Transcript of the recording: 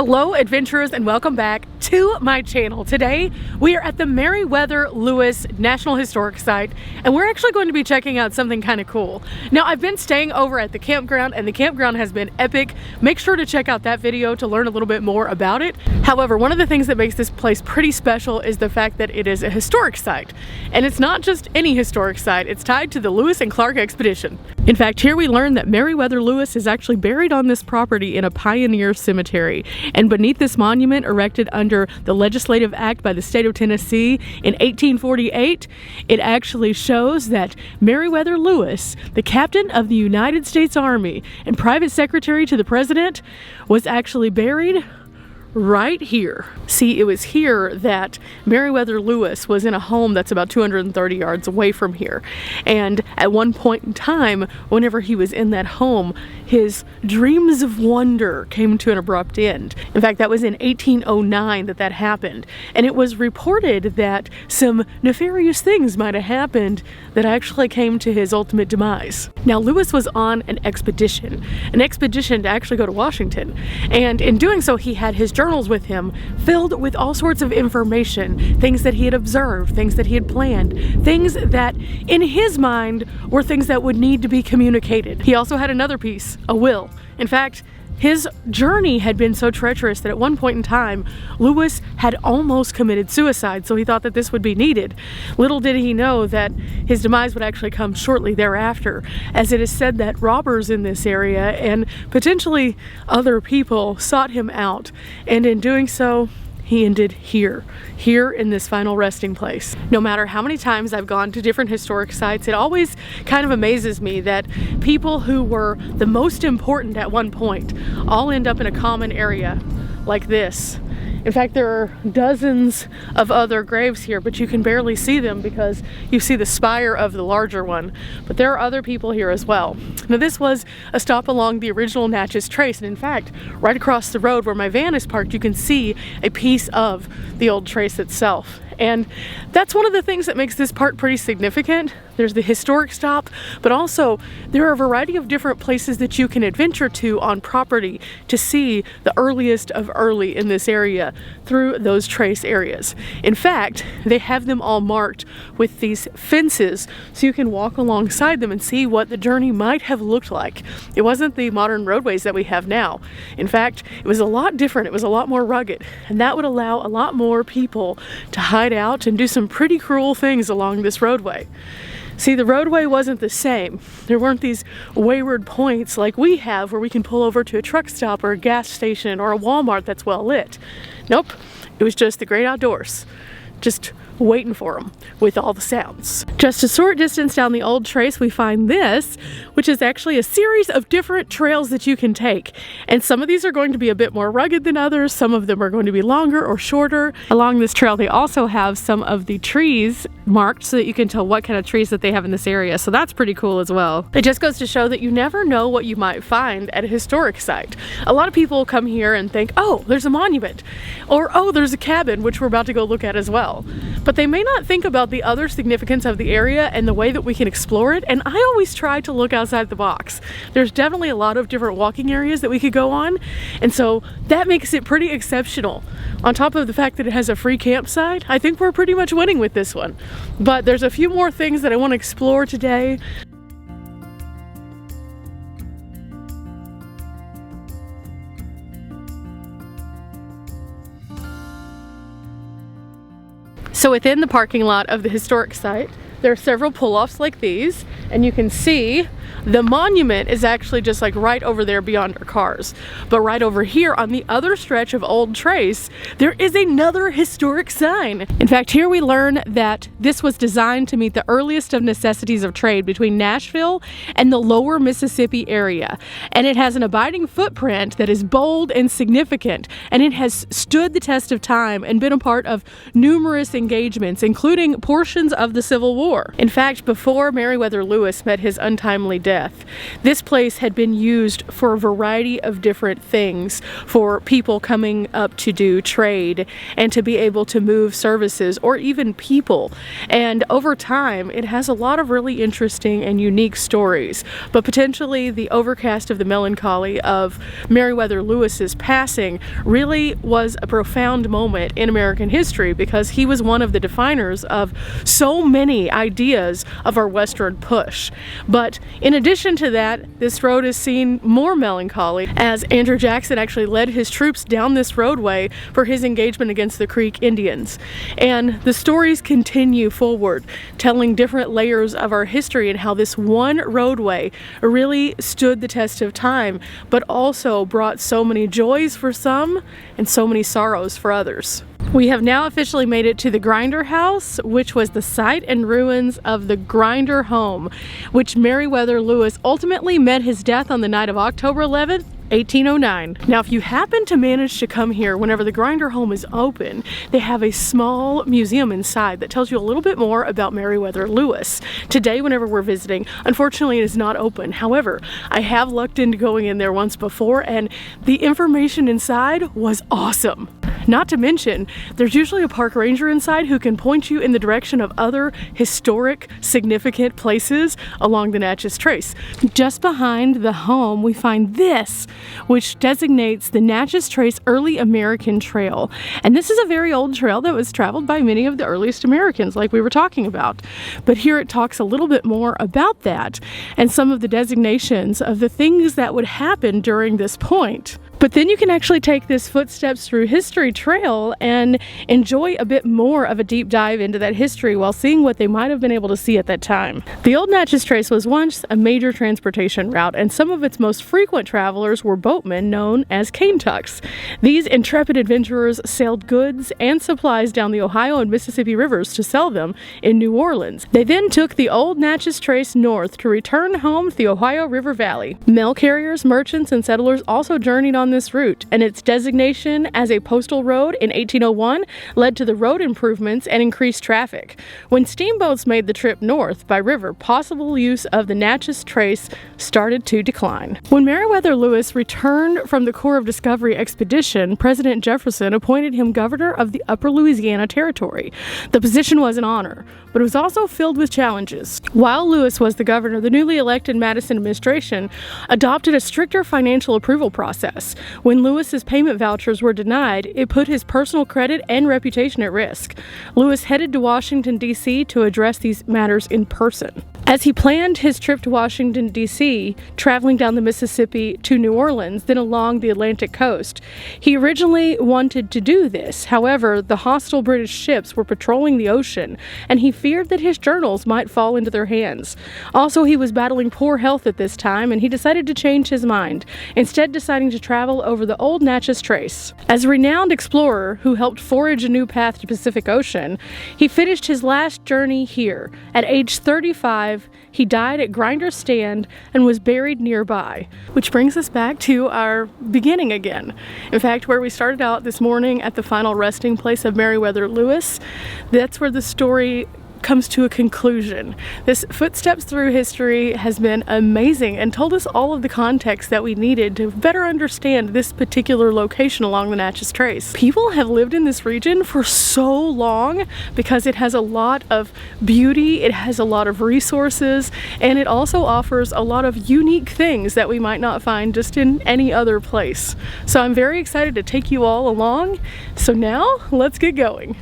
Hello adventurers, and welcome back to my channel. Today we are at the Merriweather Lewis National Historic Site, and we're actually going to be checking out something kind of cool. Now, I've been staying over at the campground, and the campground has been epic. Make sure to check out that video to learn a little bit more about it. However, one of the things that makes this place pretty special is the fact that it is a historic site. And it's not just any historic site, it's tied to the Lewis and Clark expedition. In fact, here we learn that Merriweather Lewis is actually buried on this property in a pioneer cemetery. And beneath this monument, erected under the Legislative Act by the state of Tennessee in 1848, it actually shows that Merriweather Lewis, the captain of the United States Army and private secretary to the president, was actually buried right here. See, it was here that Merriweather Lewis was in a home that's about 230 yards away from here. And at one point in time, whenever he was in that home, his dreams of wonder came to an abrupt end. In fact, that was in 1809 that happened. And it was reported that some nefarious things might have happened that actually came to his ultimate demise. Now, Lewis was on an expedition to actually go to Washington. And in doing so, he had his journals with him filled with all sorts of information, things that he had observed, things that he had planned, things that in his mind were things that would need to be communicated. He also had another piece, a will. In fact, his journey had been so treacherous that at one point in time, Lewis had almost committed suicide, so he thought that this would be needed. Little did he know that his demise would actually come shortly thereafter, as it is said that robbers in this area and potentially other people sought him out, and in doing so, he ended here in this final resting place. No matter how many times I've gone to different historic sites, it always kind of amazes me that people who were the most important at one point all end up in a common area like this. In fact, there are dozens of other graves here, but you can barely see them because you see the spire of the larger one. But there are other people here as well. Now, this was a stop along the original Natchez Trace, and in fact, right across the road where my van is parked, you can see a piece of the old trace itself. And that's one of the things that makes this part pretty significant. There's the historic stop, but also there are a variety of different places that you can adventure to on property to see the earliest of early in this area through those trace areas. In fact, they have them all marked with these fences so you can walk alongside them and see what the journey might have looked like. It wasn't the modern roadways that we have now. In fact, it was a lot different. It was a lot more rugged, and that would allow a lot more people to hide out and do some pretty cruel things along this roadway. See, the roadway wasn't the same. There weren't these wayward points like we have where we can pull over to a truck stop or a gas station or a Walmart that's well lit. Nope, it was just the great outdoors, just waiting for them with all the sounds. Just a short distance down the old trace, we find this, which is actually a series of different trails that you can take. And some of these are going to be a bit more rugged than others. Some of them are going to be longer or shorter. Along this trail, they also have some of the trees marked so that you can tell what kind of trees that they have in this area. So that's pretty cool as well. It just goes to show that you never know what you might find at a historic site. A lot of people come here and think, oh, there's a monument, or oh, there's a cabin, which we're about to go look at as well. But they may not think about the other significance of the area and the way that we can explore it, and I always try to look outside the box. There's definitely a lot of different walking areas that we could go on, and so that makes it pretty exceptional. On top of the fact that it has a free campsite, I think we're pretty much winning with this one. But there's a few more things that I want to explore today. So within the parking lot of the historic site, there are several pull-offs like these, and you can see the monument is actually just like right over there beyond our cars. But right over here on the other stretch of Old Trace, there is another historic sign. In fact, here we learn that this was designed to meet the earliest of necessities of trade between Nashville and the lower Mississippi area. And it has an abiding footprint that is bold and significant, and it has stood the test of time and been a part of numerous engagements, including portions of the Civil War. before. In fact, before Merriweather Lewis met his untimely death, this place had been used for a variety of different things, for people coming up to do trade and to be able to move services or even people. And over time, it has a lot of really interesting and unique stories, but potentially the overcast of the melancholy of Merriweather Lewis's passing really was a profound moment in American history, because he was one of the definers of so many ideas of our westward push. But in addition to that, this road has seen more melancholy, as Andrew Jackson actually led his troops down this roadway for his engagement against the Creek Indians. And the stories continue forward, telling different layers of our history and how this one roadway really stood the test of time, but also brought so many joys for some and so many sorrows for others. We have now officially made it to the Grinder House, which was the site and ruins of the Grinder home, which Merriweather Lewis ultimately met his death on the night of October 11th, 1809. Now, if you happen to manage to come here whenever the Grinder home is open, they have a small museum inside that tells you a little bit more about Merriweather Lewis. Today, whenever we're visiting, unfortunately it is not open. However, I have looked into going in there once before, and the information inside was awesome. Not to mention, there's usually a park ranger inside who can point you in the direction of other historic, significant places along the Natchez Trace. Just behind the home, we find this, which designates the Natchez Trace Early American Trail. And this is a very old trail that was traveled by many of the earliest Americans, like we were talking about. But here it talks a little bit more about that and some of the designations of the things that would happen during this point. But then you can actually take this Footsteps Through History trail and enjoy a bit more of a deep dive into that history while seeing what they might have been able to see at that time. The old Natchez Trace was once a major transportation route, and some of its most frequent travelers were boatmen known as cane tucks. These intrepid adventurers sailed goods and supplies down the Ohio and Mississippi rivers to sell them in New Orleans. They then took the old Natchez Trace north to return home to the Ohio River Valley. Mail carriers, merchants, and settlers also journeyed on this route, and its designation as a postal road in 1801 led to the road improvements and increased traffic. When steamboats made the trip north by river, possible use of the Natchez Trace started to decline. When Merriweather Lewis returned from the Corps of Discovery expedition, President Jefferson appointed him governor of the Upper Louisiana Territory. The position was an honor, but it was also filled with challenges. While Lewis was the governor, the newly elected Madison administration adopted a stricter financial approval process. When Lewis's payment vouchers were denied, it put his personal credit and reputation at risk. Lewis headed to Washington, D.C. to address these matters in person. As he planned his trip to Washington, D.C., traveling down the Mississippi to New Orleans, then along the Atlantic coast, he originally wanted to do this. However, the hostile British ships were patrolling the ocean, and he feared that his journals might fall into their hands. Also, he was battling poor health at this time, and he decided to change his mind, instead deciding to travel over the old Natchez Trace. As a renowned explorer who helped forge a new path to Pacific Ocean, he finished his last journey here. At age 35, he died at Grinder's Stand and was buried nearby. Which brings us back to our beginning again. In fact, where we started out this morning at the final resting place of Merriweather Lewis, that's where the story comes to a conclusion. This Footsteps Through History has been amazing and told us all of the context that we needed to better understand this particular location along the Natchez Trace. People have lived in this region for so long because it has a lot of beauty, it has a lot of resources, and it also offers a lot of unique things that we might not find just in any other place. So I'm very excited to take you all along. So now let's get going.